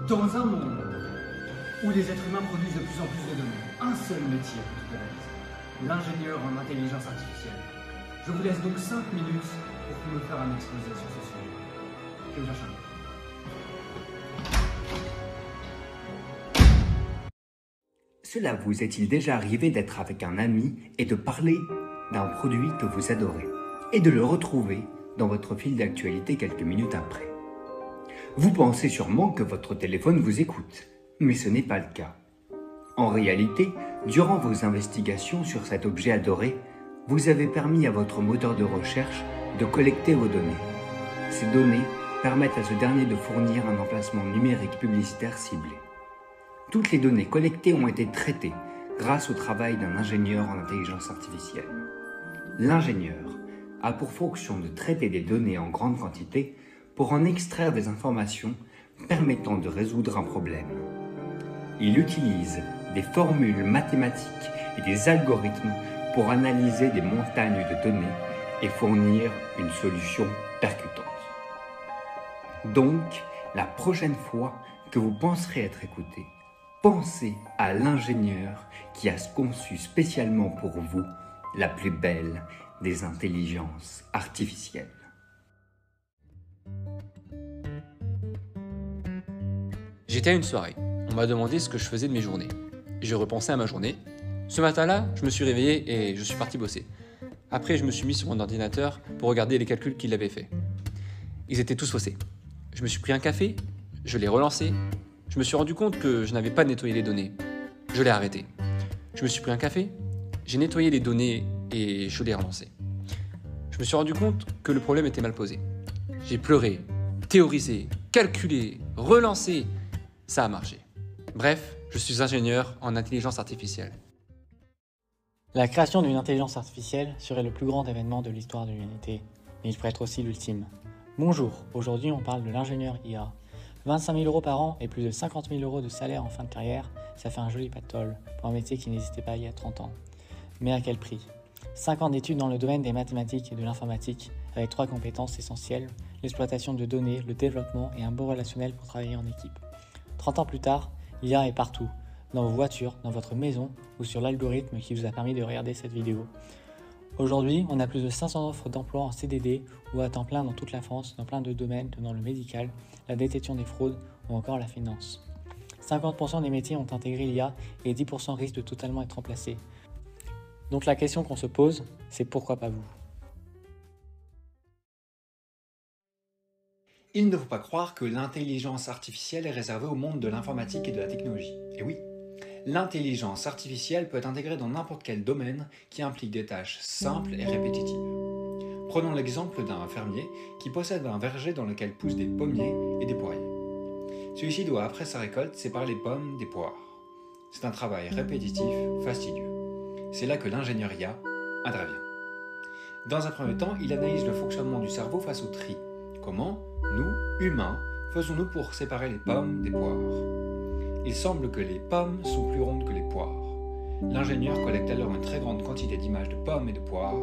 Dans un monde où les êtres humains produisent de plus en plus de données, un seul métier peut se réaliser, l'ingénieur en intelligence artificielle. Je vous laisse donc 5 minutes pour me faire un exposé sur ce sujet. Je vous cherche un peu. Cela vous est-il déjà arrivé d'être avec un ami et de parler d'un produit que vous adorez et de le retrouver dans votre fil d'actualité quelques minutes après? Vous pensez sûrement que votre téléphone vous écoute, mais ce n'est pas le cas. En réalité, durant vos investigations sur cet objet adoré, vous avez permis à votre moteur de recherche de collecter vos données. Ces données permettent à ce dernier de fournir un emplacement numérique publicitaire ciblé. Toutes les données collectées ont été traitées grâce au travail d'un ingénieur en intelligence artificielle. L'ingénieur a pour fonction de traiter des données en grande quantité pour en extraire des informations permettant de résoudre un problème. Il utilise des formules mathématiques et des algorithmes pour analyser des montagnes de données et fournir une solution percutante. Donc, la prochaine fois que vous penserez être écouté, pensez à l'ingénieur qui a conçu spécialement pour vous la plus belle des intelligences artificielles. J'étais à une soirée. On m'a demandé ce que je faisais de mes journées. J'ai repensé à ma journée. Ce matin-là, je me suis réveillé et je suis parti bosser. Après, je me suis mis sur mon ordinateur pour regarder les calculs qu'il avait faits. Ils étaient tous faussés. Je me suis pris un café, je l'ai relancé. Je me suis rendu compte que je n'avais pas nettoyé les données. Je l'ai arrêté. Je me suis pris un café, j'ai nettoyé les données et je l'ai relancé. Je me suis rendu compte que le problème était mal posé. J'ai pleuré, théorisé, calculé, relancé. Ça a marché. Bref, je suis ingénieur en intelligence artificielle. La création d'une intelligence artificielle serait le plus grand événement de l'histoire de l'humanité, mais il pourrait être aussi l'ultime. Bonjour, aujourd'hui on parle de l'ingénieur IA. 25 000 € par an et plus de 50 000 € de salaire en fin de carrière, ça fait un joli pactole pour un métier qui n'existait pas il y a 30 ans. Mais à quel prix? 5 ans d'études dans le domaine des mathématiques et de l'informatique, avec 3 compétences essentielles, l'exploitation de données, le développement et un bon relationnel pour travailler en équipe. 30 ans plus tard, l'IA est partout, dans vos voitures, dans votre maison ou sur l'algorithme qui vous a permis de regarder cette vidéo. Aujourd'hui, on a plus de 500 offres d'emploi en CDD ou à temps plein dans toute la France, dans plein de domaines, dans le médical, la détection des fraudes ou encore la finance. 50% des métiers ont intégré l'IA et 10% risquent de totalement être remplacés. Donc la question qu'on se pose, c'est pourquoi pas vous? Il ne faut pas croire que l'intelligence artificielle est réservée au monde de l'informatique et de la technologie. Et oui, l'intelligence artificielle peut être intégrée dans n'importe quel domaine qui implique des tâches simples et répétitives. Prenons l'exemple d'un fermier qui possède un verger dans lequel poussent des pommiers et des poiriers. Celui-ci doit, après sa récolte, séparer les pommes des poires. C'est un travail répétitif, fastidieux. C'est là que l'ingénieur IA intervient. Dans un premier temps, il analyse le fonctionnement du cerveau face au tri. Comment, nous, humains, faisons-nous pour séparer les pommes des poires? Il semble que les pommes sont plus rondes que les poires. L'ingénieur collecte alors une très grande quantité d'images de pommes et de poires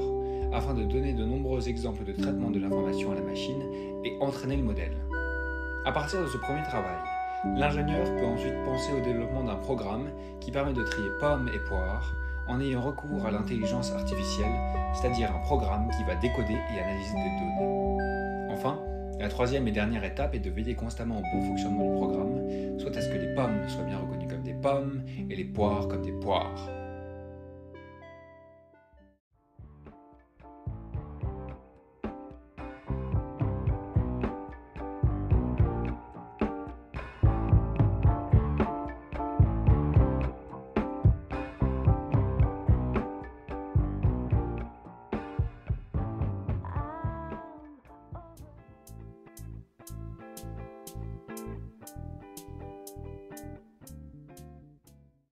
afin de donner de nombreux exemples de traitement de l'information à la machine et entraîner le modèle. À partir de ce premier travail, l'ingénieur peut ensuite penser au développement d'un programme qui permet de trier pommes et poires en ayant recours à l'intelligence artificielle, c'est-à-dire un programme qui va décoder et analyser des données. Enfin, la troisième et dernière étape est de veiller constamment au bon fonctionnement du programme, soit à ce que les pommes soient bien reconnues comme des pommes et les poires comme des poires.